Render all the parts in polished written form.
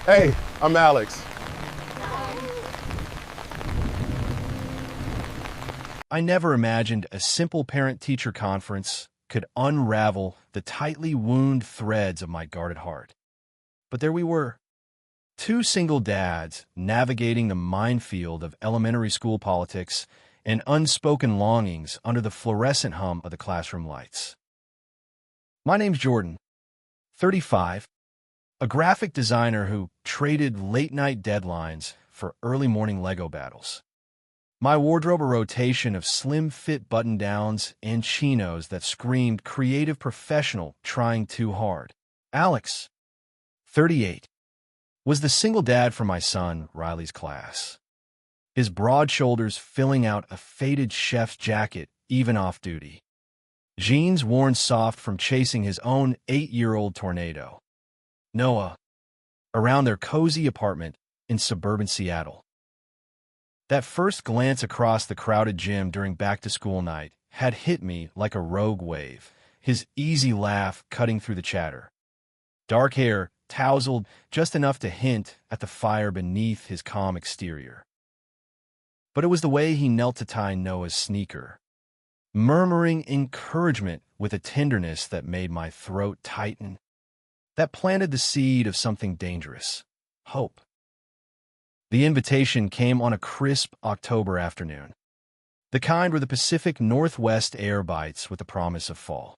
Hey, I'm Alex. I never imagined a simple parent-teacher conference could unravel the tightly wound threads of my guarded heart. But there we were, two single dads navigating the minefield of elementary school politics and unspoken longings under the fluorescent hum of the classroom lights. My name's Jordan, 35, a graphic designer who traded late-night deadlines for early-morning Lego battles. My wardrobe a rotation of slim-fit button-downs and chinos that screamed creative professional trying too hard. Alex, 38, was the single dad for my son, Riley's class. His broad shoulders filling out a faded chef's jacket even off-duty. Jeans worn soft from chasing his own 8-year-old tornado. Noah, around their cozy apartment in suburban Seattle. That first glance across the crowded gym during back-to-school night had hit me like a rogue wave, his easy laugh cutting through the chatter. Dark hair, tousled just enough to hint at the fire beneath his calm exterior. But it was the way he knelt to tie Noah's sneaker, murmuring encouragement with a tenderness that made my throat tighten, that planted the seed of something dangerous, hope. The invitation came on a crisp October afternoon, the kind where the Pacific Northwest air bites with the promise of fall.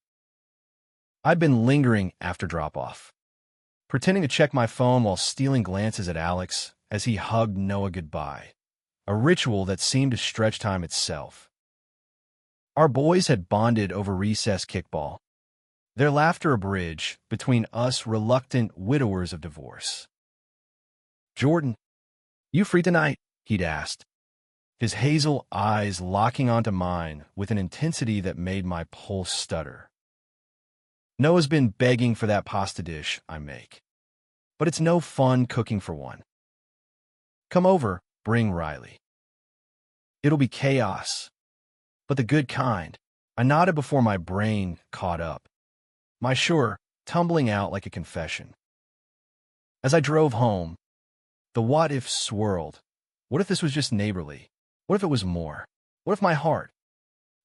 I'd been lingering after drop-off, pretending to check my phone while stealing glances at Alex as he hugged Noah goodbye, a ritual that seemed to stretch time itself. Our boys had bonded over recess kickball, their laughter a bridge between us reluctant widowers of divorce. "Jordan, you free tonight?" he'd asked, his hazel eyes locking onto mine with an intensity that made my pulse stutter. Noah's been begging for that pasta dish I make, but it's no fun cooking for one. "Come over, bring Riley. It'll be chaos, but the good kind." I nodded before my brain caught up, my sure tumbling out like a confession. As I drove home, the what-ifs swirled. What if this was just neighborly? What if it was more? What if my heart,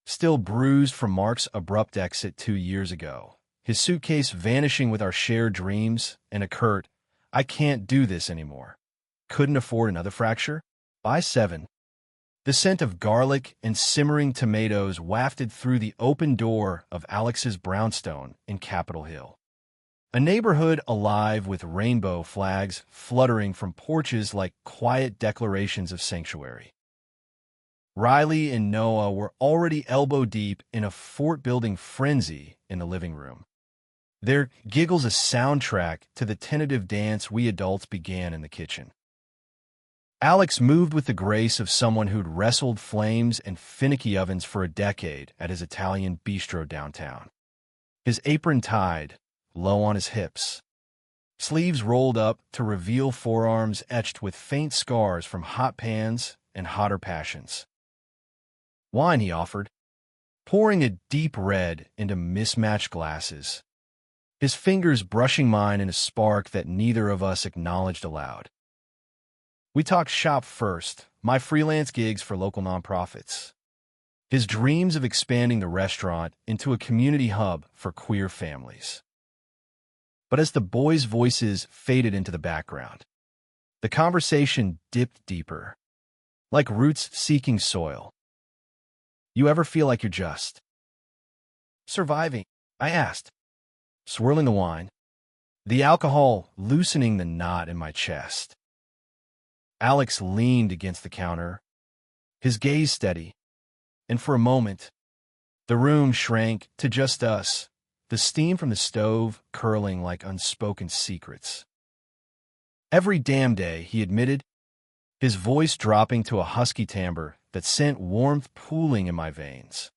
still bruised from Mark's abrupt exit 2 years ago, his suitcase vanishing with our shared dreams, and a curt, "I can't do this anymore," couldn't afford another fracture? By 7, the scent of garlic and simmering tomatoes wafted through the open door of Alex's brownstone in Capitol Hill. A neighborhood alive with rainbow flags fluttering from porches like quiet declarations of sanctuary. Riley and Noah were already elbow-deep in a fort-building frenzy in the living room, their giggles a soundtrack to the tentative dance we adults began in the kitchen. Alex moved with the grace of someone who'd wrestled flames and finicky ovens for a decade at his Italian bistro downtown. His apron tied, low on his hips, sleeves rolled up to reveal forearms etched with faint scars from hot pans and hotter passions. Wine he offered, pouring a deep red into mismatched glasses, his fingers brushing mine in a spark that neither of us acknowledged aloud. We talked shop first, my freelance gigs for local nonprofits, his dreams of expanding the restaurant into a community hub for queer families. But as the boys' voices faded into the background, the conversation dipped deeper, like roots seeking soil. "You ever feel like you're just surviving?" I asked, swirling the wine, the alcohol loosening the knot in my chest. Alex leaned against the counter, his gaze steady, and for a moment, the room shrank to just us, the steam from the stove curling like unspoken secrets. "Every damn day," he admitted, his voice dropping to a husky timbre that sent warmth pooling in my veins.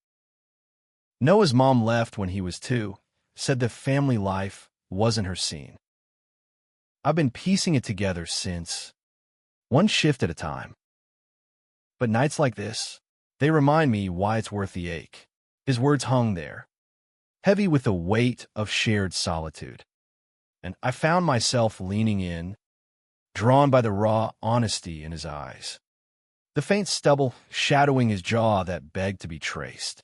Noah's mom left when he was 2, said the family life wasn't her scene. I've been piecing it together since, one shift at a time. But nights like this, they remind me why it's worth the ache. His words hung there, heavy with the weight of shared solitude. And I found myself leaning in, drawn by the raw honesty in his eyes, the faint stubble shadowing his jaw that begged to be traced.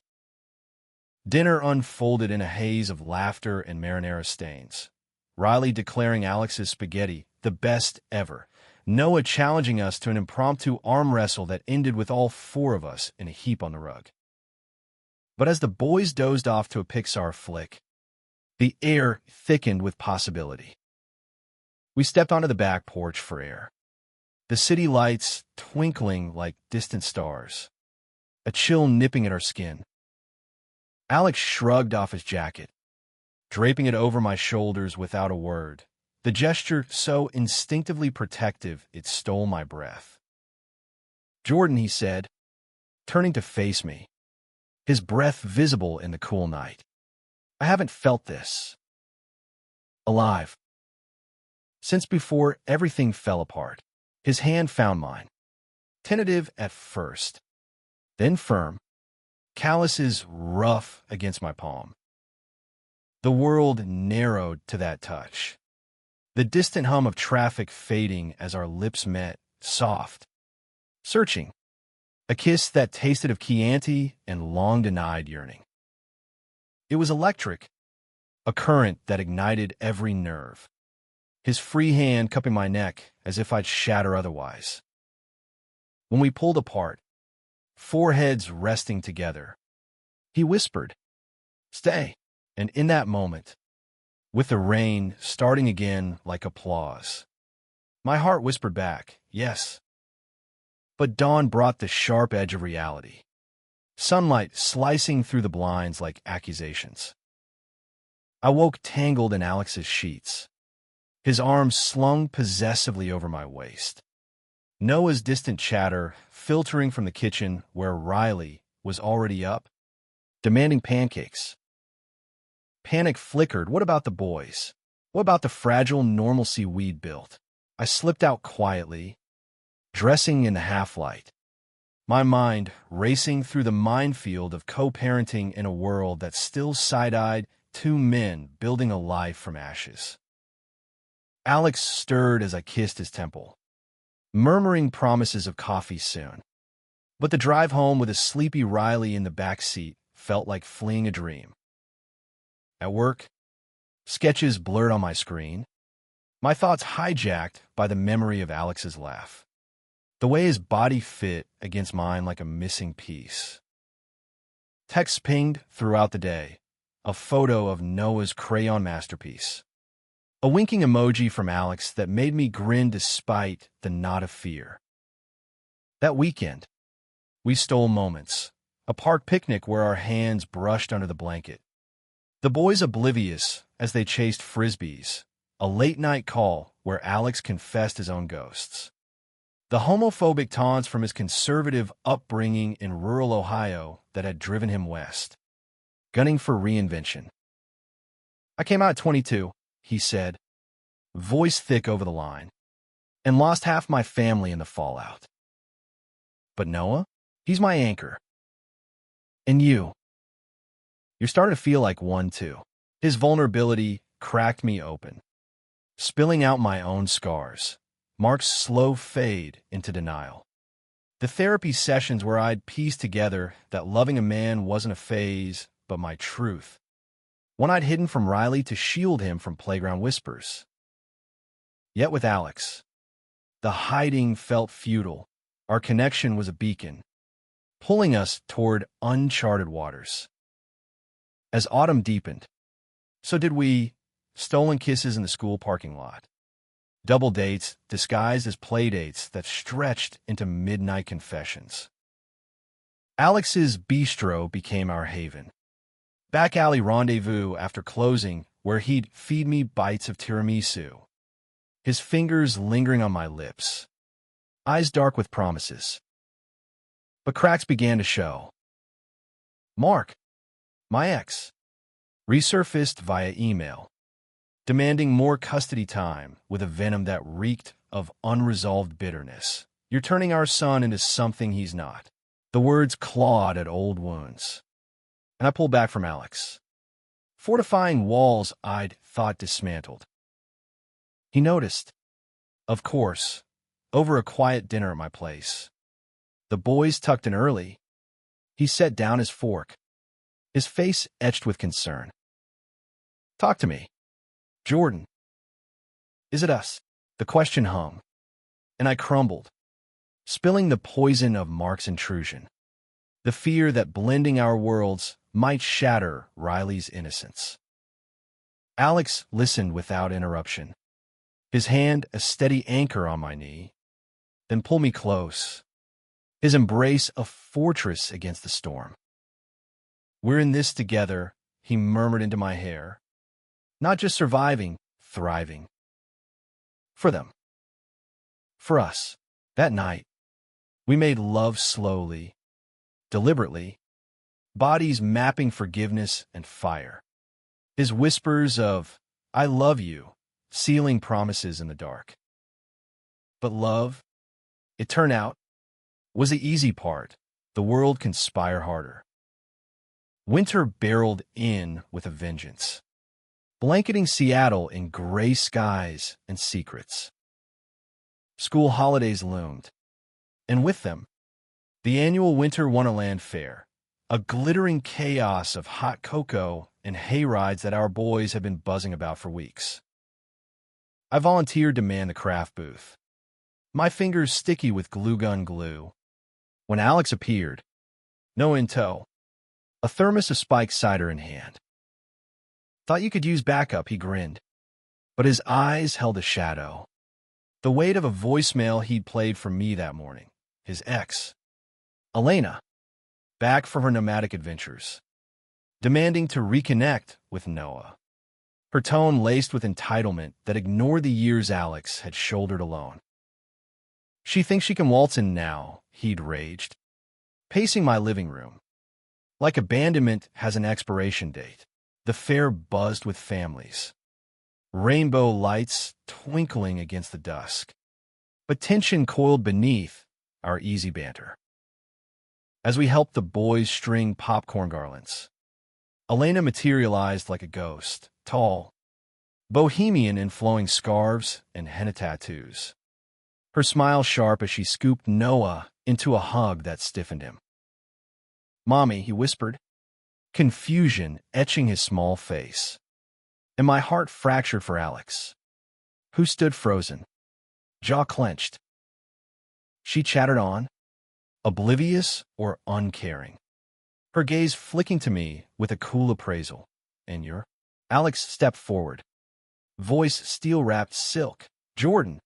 Dinner unfolded in a haze of laughter and marinara stains, Riley declaring Alex's spaghetti the best ever, Noah challenging us to an impromptu arm wrestle that ended with all four of us in a heap on the rug. But as the boys dozed off to a Pixar flick, the air thickened with possibility. We stepped onto the back porch for air, the city lights twinkling like distant stars, a chill nipping at our skin. Alex shrugged off his jacket, draping it over my shoulders without a word, the gesture so instinctively protective it stole my breath. "Jordan," he said, turning to face me, his breath visible in the cool night. "I haven't felt this alive since before everything fell apart." His hand found mine, tentative at first, then firm, calluses rough against my palm. The world narrowed to that touch, the distant hum of traffic fading as our lips met, soft, searching, a kiss that tasted of Chianti and long-denied yearning. It was electric, a current that ignited every nerve, his free hand cupping my neck as if I'd shatter otherwise. When we pulled apart, foreheads resting together, he whispered, "Stay." And in that moment, with the rain starting again like applause, my heart whispered back, "Yes." But dawn brought the sharp edge of reality, sunlight slicing through the blinds like accusations. I woke tangled in Alex's sheets, his arms slung possessively over my waist. Noah's distant chatter filtering from the kitchen where Riley was already up, demanding pancakes. Panic flickered. What about the boys? What about the fragile normalcy we'd built? I slipped out quietly, dressing in the half-light, my mind racing through the minefield of co-parenting in a world that still side-eyed two men building a life from ashes. Alex stirred as I kissed his temple, murmuring promises of coffee soon. But the drive home with a sleepy Riley in the back seat felt like fleeing a dream. At work, sketches blurred on my screen, my thoughts hijacked by the memory of Alex's laugh, the way his body fit against mine like a missing piece. Texts pinged throughout the day, a photo of Noah's crayon masterpiece, a winking emoji from Alex that made me grin despite the knot of fear. That weekend, we stole moments, a park picnic where our hands brushed under the blanket, the boys oblivious as they chased frisbees, a late-night call where Alex confessed his own ghosts, the homophobic taunts from his conservative upbringing in rural Ohio that had driven him west, gunning for reinvention. "I came out at 22, he said, voice thick over the line, "and lost half my family in the fallout. But Noah, he's my anchor. And you're starting to feel like one too." His vulnerability cracked me open, spilling out my own scars, Mark's slow fade into denial. The therapy sessions where I'd pieced together that loving a man wasn't a phase, but my truth, one I'd hidden from Riley to shield him from playground whispers. Yet with Alex, the hiding felt futile. Our connection was a beacon, pulling us toward uncharted waters. As autumn deepened, so did we. Stolen kisses in the school parking lot, double dates disguised as playdates that stretched into midnight confessions. Alex's bistro became our haven, back alley rendezvous after closing where he'd feed me bites of tiramisu, his fingers lingering on my lips, eyes dark with promises. But cracks began to show. Mark, my ex, resurfaced via email, demanding more custody time with a venom that reeked of unresolved bitterness. "You're turning our son into something he's not." The words clawed at old wounds, and I pulled back from Alex, fortifying walls I'd thought dismantled. He noticed, Of course, over a quiet dinner at my place. The boys tucked in early. He set down his fork, his face etched with concern. "Talk to me, Jordan. Is it us?" The question hung, and I crumbled, spilling the poison of Mark's intrusion, the fear that blending our worlds might shatter Riley's innocence. Alex listened without interruption, his hand a steady anchor on my knee, then pulled me close, his embrace a fortress against the storm. "We're in this together," he murmured into my hair. "Not just surviving, thriving. For them. For us." That night, we made love slowly, deliberately, bodies mapping forgiveness and fire. His whispers of, "I love you," sealing promises in the dark. But love, it turned out, was the easy part. The world conspired harder. Winter barreled in with a vengeance, blanketing Seattle in gray skies and secrets. School holidays loomed, and with them, the annual Winter Wonderland Fair, a glittering chaos of hot cocoa and hayrides that our boys had been buzzing about for weeks. I volunteered to man the craft booth, my fingers sticky with glue gun glue, when Alex appeared, no in tow, a thermos of spiked cider in hand. "Thought you could use backup," he grinned, but his eyes held a shadow, the weight of a voicemail he'd played for me that morning, his ex, Elena, back from her nomadic adventures, demanding to reconnect with Noah, her tone laced with entitlement that ignored the years Alex had shouldered alone. "She thinks she can waltz in now," he'd raged, pacing my living room. Like abandonment has an expiration date, the fair buzzed with families, rainbow lights twinkling against the dusk, but tension coiled beneath our easy banter. As we helped the boys string popcorn garlands, Elena materialized like a ghost, tall, bohemian in flowing scarves and henna tattoos, her smile sharp as she scooped Noah into a hug that stiffened him. "Mommy," he whispered, confusion etching his small face, and my heart fractured for Alex, who stood frozen, jaw clenched. She chattered on, oblivious or uncaring, her gaze flicking to me with a cool appraisal. "And you're—" Alex stepped forward, voice steel-wrapped silk. "Jordan,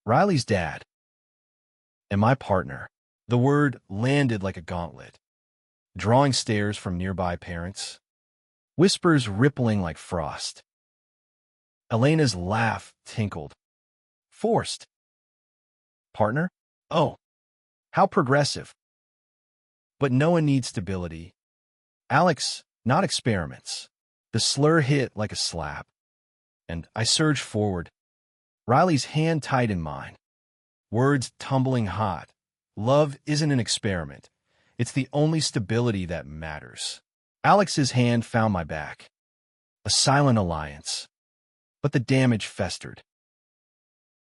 Riley's dad, and my partner." The word landed like a gauntlet, drawing stares from nearby parents, whispers rippling like frost. Elena's laugh tinkled. "Forced. Partner? Oh, how progressive." But Noah needs stability. Alex, not experiments. The slur hit like a slap, and I surged forward, Riley's hand tight in mine, words tumbling hot. "Love isn't an experiment. It's the only stability that matters." Alex's hand found my back. A silent alliance. But the damage festered.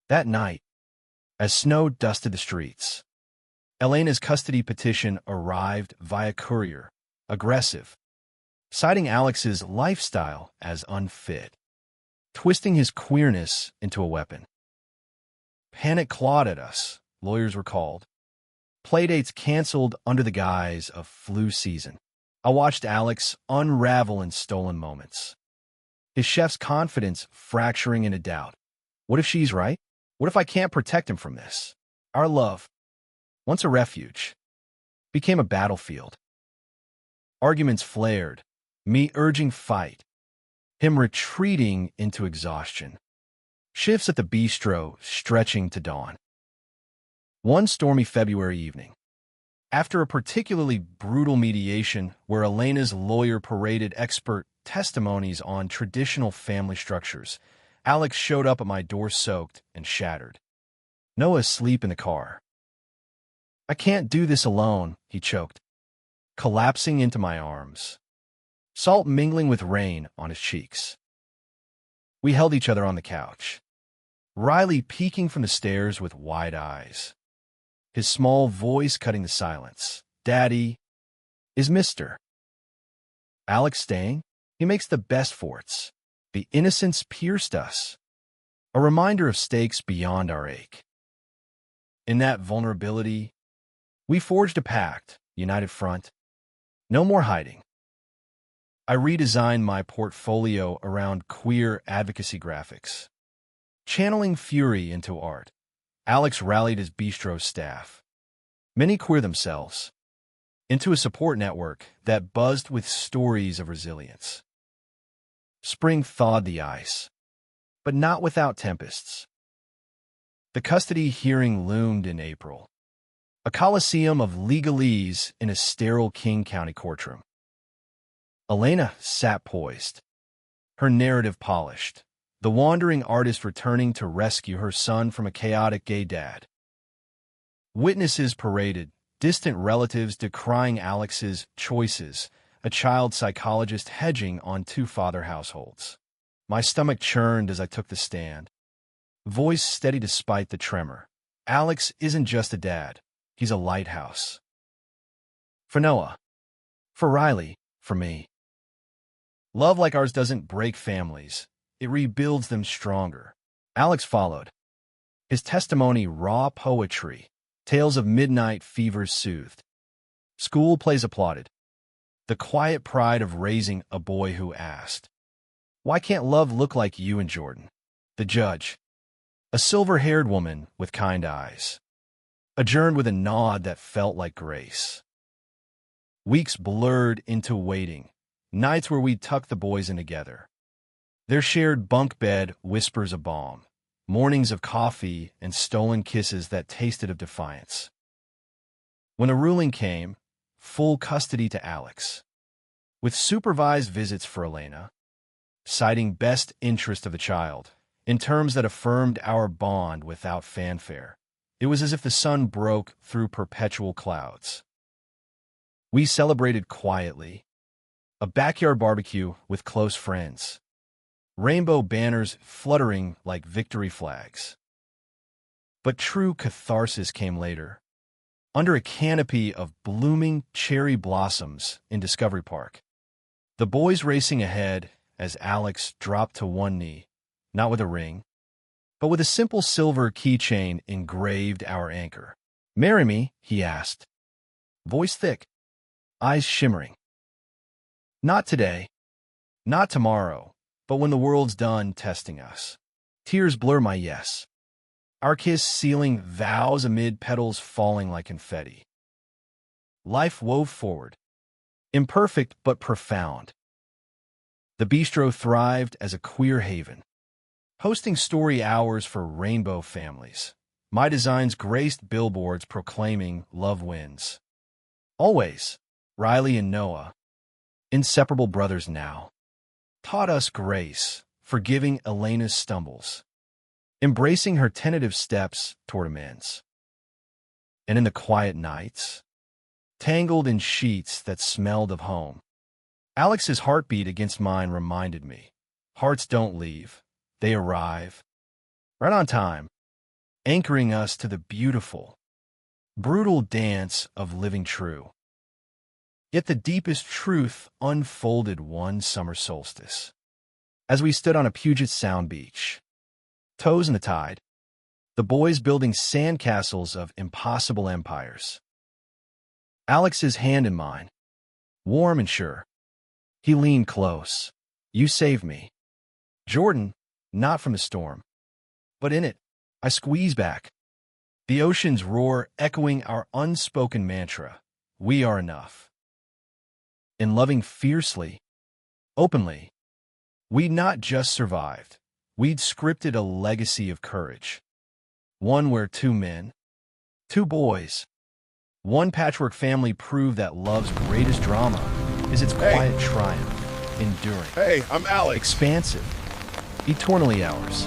That night, as snow dusted the streets, Elena's custody petition arrived via courier, aggressive, citing Alex's lifestyle as unfit, twisting his queerness into a weapon. Panic clawed at us, lawyers were called. Playdates canceled under the guise of flu season. I watched Alex unravel in stolen moments, his chef's confidence fracturing into doubt. What if she's right? What if I can't protect him from this? Our love, once a refuge, became a battlefield. Arguments flared, me urging fight, him retreating into exhaustion. Shifts at the bistro stretching to dawn. One stormy February evening, after a particularly brutal mediation where Elena's lawyer paraded expert testimonies on traditional family structures, Alex showed up at my door soaked and shattered. Noah asleep in the car. "I can't do this alone," he choked, collapsing into my arms, salt mingling with rain on his cheeks. We held each other on the couch, Riley peeking from the stairs with wide eyes. His small voice cutting the silence. Daddy, is Mr. Alex staying? He makes the best forts. The innocence pierced us. A reminder of stakes beyond our ache. In that vulnerability, we forged a pact, united front. No more hiding. I redesigned my portfolio around queer advocacy graphics. Channeling fury into art, Alex rallied his bistro staff, many queer themselves, into a support network that buzzed with stories of resilience. Spring thawed the ice, but not without tempests. The custody hearing loomed in April, a coliseum of legalese in a sterile King County courtroom. Elena sat poised, her narrative polished, the wandering artist returning to rescue her son from a chaotic gay dad. Witnesses paraded, distant relatives decrying Alex's choices, a child psychologist hedging on two-father households. My stomach churned as I took the stand, voice steady despite the tremor. Alex isn't just a dad, he's a lighthouse. For Noah, for Riley, for me. Love like ours doesn't break families, it rebuilds them stronger. Alex followed, his testimony raw poetry, tales of midnight fevers soothed. School plays applauded. The quiet pride of raising a boy who asked, "Why can't love look like you and Jordan?" The judge, a silver-haired woman with kind eyes, adjourned with a nod that felt like grace. Weeks blurred into waiting, nights where we'd tuck the boys in together. Their shared bunk bed whispers of balm, mornings of coffee and stolen kisses that tasted of defiance. When the ruling came, full custody to Alex, with supervised visits for Elena, citing best interest of the child, in terms that affirmed our bond without fanfare. It was as if the sun broke through perpetual clouds. We celebrated quietly, a backyard barbecue with close friends, rainbow banners fluttering like victory flags. But true catharsis came later, under a canopy of blooming cherry blossoms in Discovery Park. The boys racing ahead as Alex dropped to one knee, not with a ring, but with a simple silver keychain engraved our anchor. "Marry me?" he asked, voice thick, eyes shimmering. Not today, not tomorrow, but when the world's done testing us. Tears blur my yes. Our kiss sealing vows amid petals falling like confetti. Life wove forward, imperfect but profound. The bistro thrived as a queer haven, hosting story hours for rainbow families. My designs graced billboards proclaiming love wins. Always, Riley and Noah, inseparable brothers now, taught us grace, forgiving Elena's stumbles, embracing her tentative steps toward amends. And in the quiet nights, tangled in sheets that smelled of home, Alex's heartbeat against mine reminded me, hearts don't leave, they arrive, right on time, anchoring us to the beautiful, brutal dance of living true. Yet the deepest truth unfolded one summer solstice. As we stood on a Puget Sound beach, toes in the tide, the boys building sandcastles of impossible empires. Alex's hand in mine, warm and sure. He leaned close. "You saved me." Jordan, not from the storm, but in it, I squeeze back. The ocean's roar echoing our unspoken mantra, we are enough. In loving fiercely, openly, we'd not just survived, we'd scripted a legacy of courage. One where two men, two boys, one patchwork family proved that love's greatest drama is its quiet triumph, enduring. Hey, I'm Alex. Expansive, eternally ours.